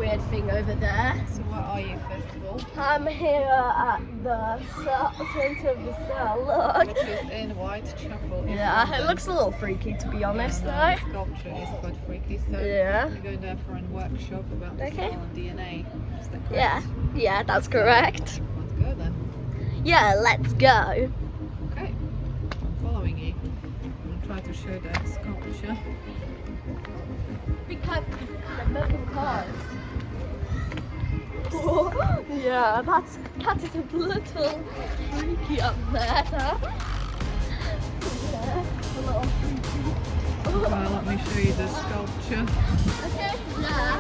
weird thing over there. So what are you, first of all? I'm here at the centre of the cell, look. Which is in Whitechapel. Yeah, it looks a little freaky to be honest The though. sculpture is quite freaky, so Yeah. we're going there for a workshop about the Okay. cell and DNA. Is that correct? Yeah, that's correct. Let's go then. Yeah, let's go. Okay, I'm following you. I'll try to show the sculpture. We can't remember cars. Yeah, that is a little freaky up there. Huh? Yeah, a little freaky. Well, let me show you the sculpture. Okay, yeah.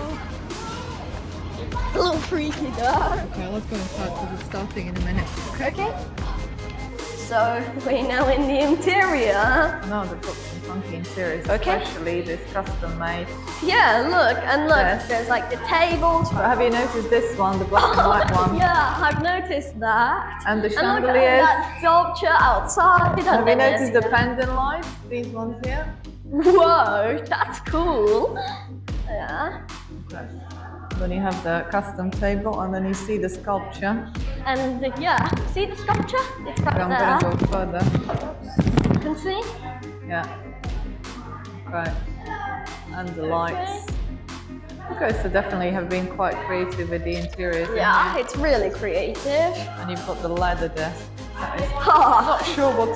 A little freaky though. Okay, let's go inside because it's starting in a minute. Okay. So we're now in the interior. Now they've got some funky interiors, Okay. especially this custom made. Yeah, look, Yes. there's like the tables. But have you noticed this one, the black and white one? Yeah, I've noticed that. And the And look chandeliers. at that sculpture outside. Have you noticed the pendant lights? These ones here? Whoa, that's cool. Yeah. Okay. Then you have the custom table, and then you see the sculpture. And yeah, see the sculpture? It's right I'm there. gonna go further. You can see? Yeah. Okay. And the lights. Okay, so definitely have been quite creative with the interiors. Yeah, it's really creative. And you've got the ladder there. That is Oh, not sure what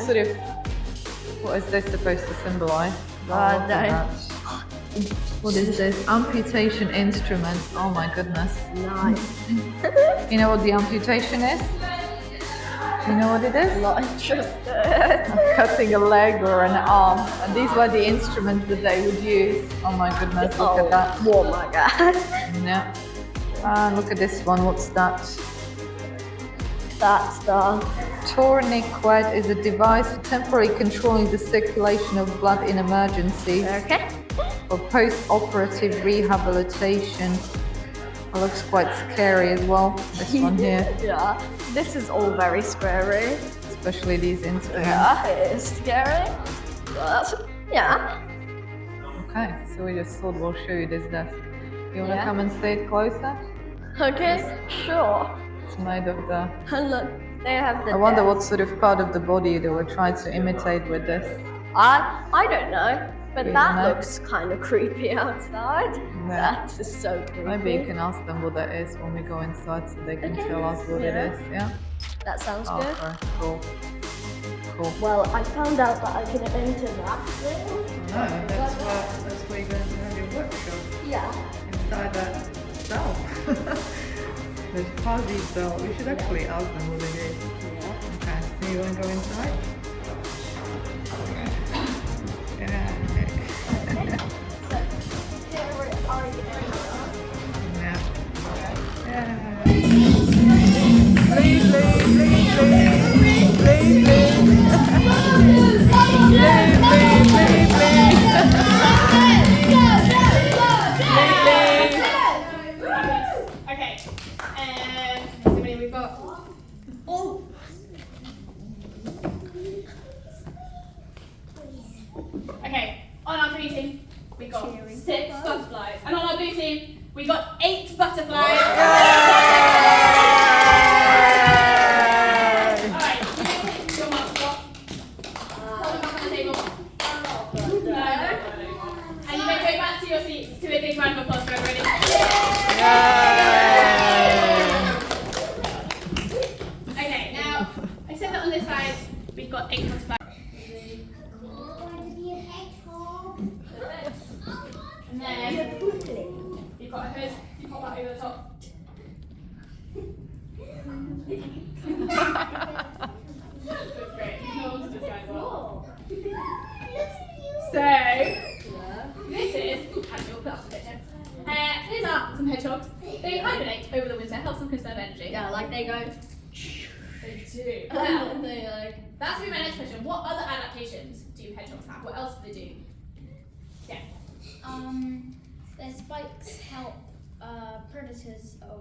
is this supposed to symbolize? I look at don't. that. What is this? Amputation instrument. Oh my goodness. nice. You know what the amputation is? Do you know what it is? Not interested. Cutting a leg or an arm. And these were the instruments that they would use. Oh my goodness, look at that. Oh my god. Yeah. Look at this one. What's that? That's the Tourniquet is a device for temporarily controlling the circulation of blood in emergencies. okay. For post-operative rehabilitation. It looks quite scary as well, this one here, Yeah, this is all very scary. especially these instruments. Yeah, it is scary. But yeah. Okay, so we just thought we'll show you this desk. You want to Yeah. come and see it closer? Okay, sure. It's made of the... And look, they have the I wonder desk. what sort of part of the body they were trying to imitate with this. I don't know, but You that don't know? looks kind of creepy outside. Yeah. That is so creepy. Maybe you can ask them what that is when we go inside so they can Okay. tell us what Yeah. it is, yeah? That sounds Oh, good. okay, cool. Cool. Well, I found out that I can enter that thing. No, that's where you're going to have your workshop. Yeah. Inside that cell. There's fuzzy cell. We should actually ask them what it is. Yeah. Okay, so you want to go inside? Okay. Yeah. Yeah. Yeah. Please, please, please, please. Please, please. Please, please, Okay, how many we've got? Oh! Okay, on our green team, we got 6 butterflies. And on our blue team, we got 8 butterflies. Alright, your mascot. Hold them back on the table. And you may go back to your seats to a big round of applause for everybody. Okay, now I said that on this side we've got 8 butterflies. And then you've got a hood, you pop that over the top. That's great. You know what to describe as well. So, this is, actually we'll put up the picture. These are some hedgehogs. They hibernate over the winter, helps them conserve energy. Yeah, like they go. They do. And Now, they like. that's gonna be my next question. What other adaptations do hedgehogs have? What else do they do? Yeah. Their spikes help predators like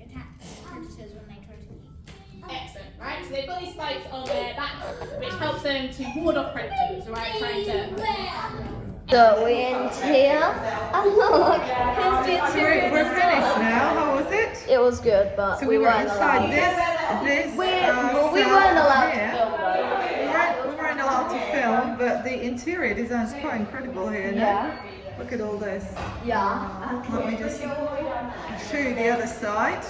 attack predators when they try to eat. Excellent, right? So they've got these spikes on their backs, which helps them to ward off predators, right? Trying to. So we're in here. And look, here's the interior We're finished design. now. How was it? It was good, but So we were weren't inside allowed. this. We cell weren't allowed here. to film though. We weren't allowed to film, but the interior design is quite incredible here. No? Yeah. Look at all this. Yeah. Let me just show you the other side.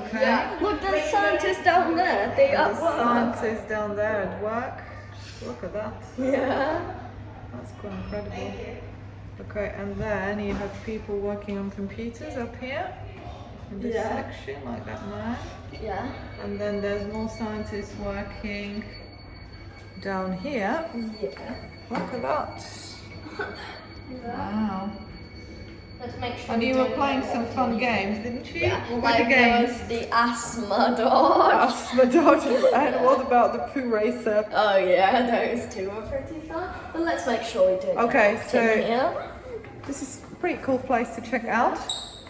Okay. Yeah. Look, there's scientists down there. They The at work. scientists down there at work. Look at that. Yeah. That's quite incredible. Okay, and then you have people working on computers up here in this Yeah. section, like that man. Yeah. And then there's more scientists working down here. Yeah. Look at that. Wow. Let's make sure. And we you were don't playing get some that fun wrong. games, didn't you? Yeah. What were Like the there games? was the asthma dodge. Asthma dodge. And what about the poo racer? Oh yeah, those two were pretty fun. But let's make sure we do. Okay, get so- in here. This is a pretty cool place to check out.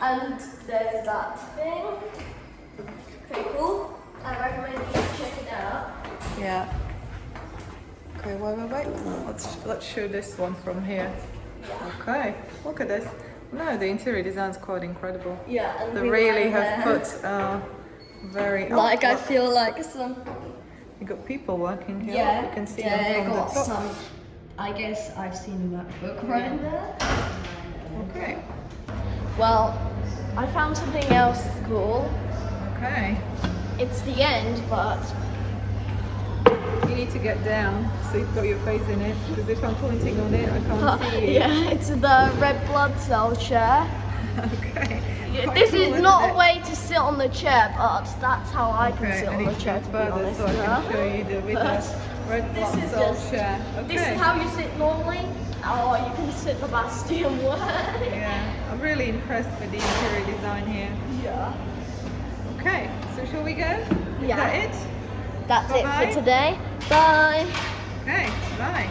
And there's that thing. Pretty cool. I recommend you check it out. Yeah. Okay, wait. Let's show this one from here. Okay, look at this. No, the interior design's quite incredible. Yeah, and They we really went have there. put very. Like I look, feel like some. you got people working here. Yeah. You can see yeah, them from got the top. some. I guess I've seen that book right there. Okay. Well, I found something else cool. Okay. It's the end, but You need to get down so you've got your face in it. Because if I'm pointing on it, I can't see you. yeah, it's the red blood cell chair. Okay. Quite This cool, is isn't not it? a way to sit on the chair, but that's how I can Okay, sit I on need the to chair, go to be further honest. so I yeah. can show you the with the red This blood is cell just- chair. Okay. This is how you sit normally, or you can sit the Bastion way. Yeah, I'm really impressed with the interior design here. Yeah. Okay, so shall we go? Is Yeah. that it? That's Bye-bye. it for today. Bye. Okay, bye.